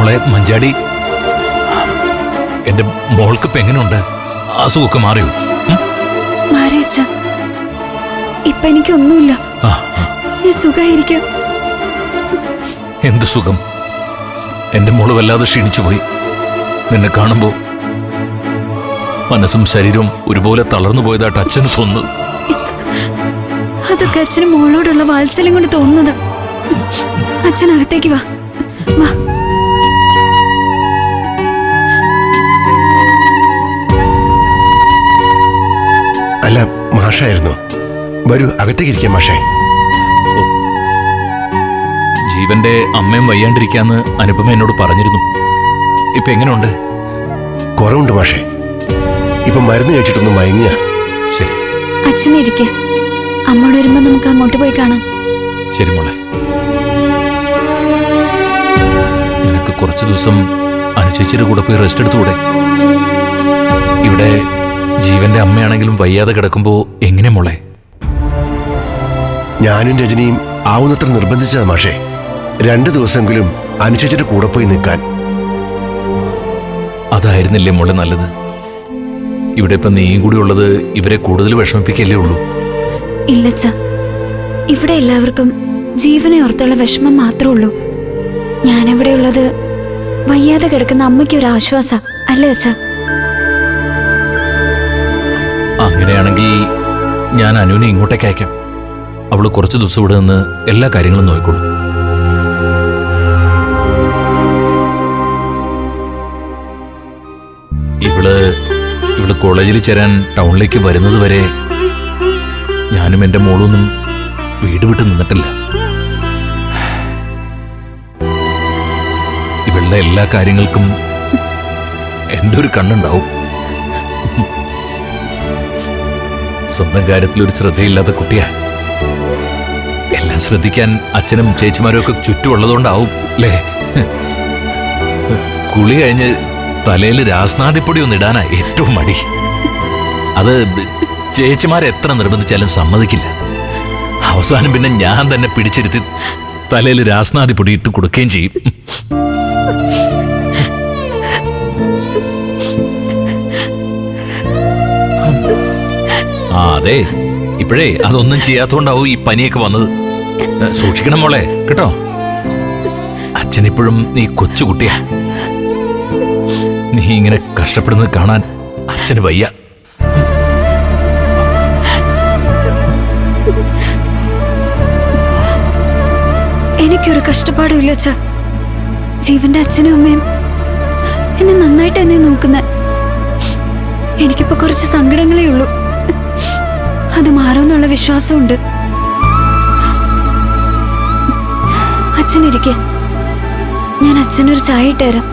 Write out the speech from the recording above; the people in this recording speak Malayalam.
മോളെ മഞ്ചാടി, എന്റെ മോൾക്ക് ഇപ്പൊ എങ്ങനെയുണ്ട്? അസുഖമൊക്കെ മാറിയോ? മാറിയച്ച, ഇപ്പൊ എനിക്കൊന്നുമില്ല. ഞാൻ സുഖായിരിക്കാം. എന്ത് സുഖം? എന്റെ മോള് വല്ലാതെ ക്ഷീണിച്ചു പോയി. നിന്നെ കാണുമ്പോ മനസ്സും ശരീരവും ഒരുപോലെ തളർന്നു പോയതായിട്ട് അച്ഛന് തോന്നുന്നു. അതൊക്കെ അച്ഛന് മോളോടുള്ള വാത്സല്യം കൊണ്ട് തോന്നുന്നത്. അച്ഛനകത്തേക്ക് വാ. വാ. അല്ല, മാഷായിരുന്നു. വരൂ, അകത്തേക്ക് ഇരിക്കാം മാഷേ. ജീവന്റെ അമ്മയും വയ്യാണ്ടിരിക്കാന്ന് അനുപമ എന്നോട് പറഞ്ഞിരുന്നു. ഇപ്പൊ എങ്ങനെയുണ്ട്? കുറവുണ്ട് മാഷേ. ഇപ്പൊ മരുന്ന് കഴിച്ചിട്ടൊന്നും മയങ്ങിയ. ശരി, അച്ഛനിരിക്കെ. അമ്മോട് വരുമ്പോ നമുക്ക് അങ്ങോട്ട് പോയി കാണാം. ശരി മോളെ. നിനക്ക് കുറച്ചു ദിവസം അനുചേച്ചിയുടെ കൂടെ പോയി റെസ്റ്റ് എടുത്തുകൂടെ? ഇവിടെ ജീവന്റെ അമ്മയാണെങ്കിലും വയ്യാതെ കിടക്കുമ്പോ എങ്ങനെ മോളെ? ഞാനും രജനിയും ആവുന്നത്ര നിർബന്ധിച്ചതാ മാഷേ. 2 ദിവസമെങ്കിലും അനുചേച്ചിയുടെ കൂടെ പോയി നിൽക്കാൻ. അതായിരുന്നില്ലേ മോളെ നല്ലത്? ഇവിടെ ഇപ്പൊ നീയും കൂടി ഉള്ളത് ഇവരെ കൂടുതൽ വിഷമിപ്പിക്കല്ലേ ഉള്ളൂ. ഇല്ലച്ച, ഇവിടെ എല്ലാവർക്കും ജീവനെ ഓർത്തുള്ള വിഷമം മാത്രമേ ഉള്ളൂ. ഞാനിവിടെ ഉള്ളത് വയ്യാതെ കിടക്കുന്ന അമ്മയ്ക്ക് ഒരു ആശ്വാസ അല്ലേ അച്ഛ? അങ്ങനെയാണെങ്കിൽ ഞാൻ അനുവിനെ ഇങ്ങോട്ടേക്ക് അയക്കാം. അവള് കുറച്ചു ദിവസം ഇവിടെ നിന്ന് എല്ലാ കാര്യങ്ങളും നോക്കിക്കോളും. ഇവള് കോളേജിൽ ചേരാൻ ടൗണിലേക്ക് വരുന്നത് വരെ ഞാനും എൻ്റെ മോളൊന്നും വീട് വിട്ട് നിന്നിട്ടില്ല. ഇവളുടെ എല്ലാ കാര്യങ്ങൾക്കും എൻ്റെ ഒരു കണ്ണുണ്ടാവും. സ്വന്തം കാര്യത്തിലൊരു ശ്രദ്ധയില്ലാത്ത കുട്ടിയാ. എല്ലാം ശ്രദ്ധിക്കാൻ അച്ഛനും ചേച്ചിമാരും ഒക്കെ ചുറ്റുമുള്ളതുകൊണ്ടാവും അല്ലേ? കുളി കഴിഞ്ഞ് തലയിൽ രാസ്നാദിപ്പൊടി ഒന്നും ഇടാനാ ഏറ്റവും മടി. അത് ചേച്ചിമാരെ എത്ര നിർബന്ധിച്ചാലും സമ്മതിക്കില്ല. അവസാനം പിന്നെ ഞാൻ തന്നെ പിടിച്ചിരുത്തി തലയിൽ രാസ്നാദിപ്പൊടി ഇട്ട് കൊടുക്കുകയും ചെയ്യും. അതെ, ഇപ്പോഴേ അതൊന്നും ചെയ്യാത്തോണ്ടാവും ഈ പനിയൊക്കെ വന്നത്. സൂക്ഷിക്കണം മോളെ, കേട്ടോ? അച്ഛനിപ്പോഴും നീ കൊച്ചുകുട്ടിയാ. നീ ഇങ്ങനെ കഷ്ടപ്പെടുന്നത് കാണാൻ അച്ഛന് വയ്യ. എനിക്കൊരു കഷ്ടപ്പാടും ഇല്ല അച്ഛ. ജീവന്റെ അച്ഛനും അമ്മയും എന്നെ നന്നായിട്ട് എന്നെ നോക്കുന്ന. എനിക്കിപ്പോ കുറച്ച് സങ്കടങ്ങളേ ഉള്ളൂ. അത് മാറുമെന്നുള്ള വിശ്വാസമുണ്ട്. അച്ഛനിരിക്കെ, ഞാൻ അച്ഛനൊരു ചായ ഇട്ടുതരാം.